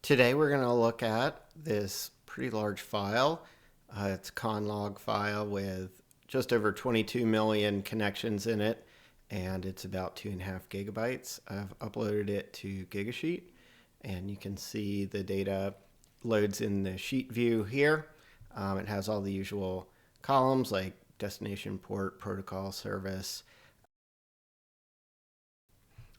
Today we're going to look at this pretty large file. It's a conlog file with just over 22 million connections in it, and it's about 2.5 gigabytes. I've uploaded it to Gigasheet, and you can see the data loads in the sheet view here. It has all the usual columns like destination, port, protocol, service.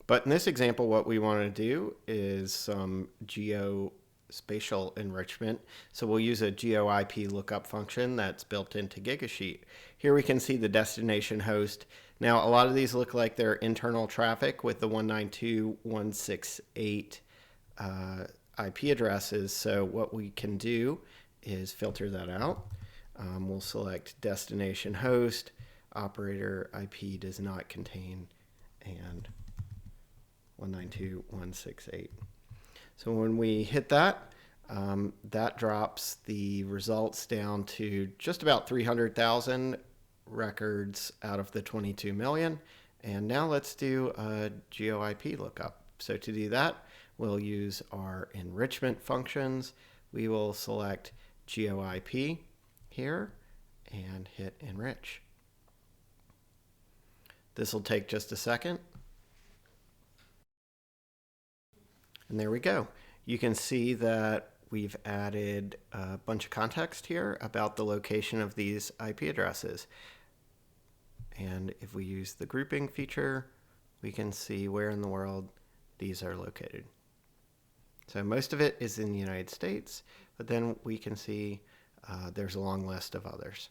But in this example, what we want to do is some geospatial enrichment. So we'll use a GEOIP lookup function that's built into Gigasheet. Here we can see the destination host. Now, a lot of these look like they're internal traffic with the 192.168 IP addresses. So what we can do is filter that out. We'll select destination host, operator IP does not contain, and 192.168. So when we hit that, that drops the results down to just about 300,000 records out of the 22 million. And now let's do a GeoIP lookup. So to do that, we'll use our enrichment functions. We will select GeoIP here and hit enrich. This will take just a second. And there we go. You can see that we've added a bunch of context here about the location of these IP addresses. And if we use the grouping feature, we can see where in the world these are located. So most of it is in the United States, but then we can see there's a long list of others.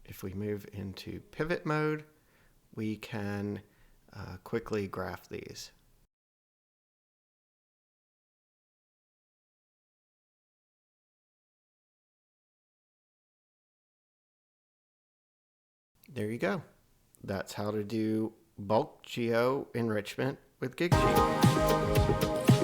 If we move into pivot mode, we can quickly graph these. There you go. That's how to do bulk geo enrichment with Gigasheet.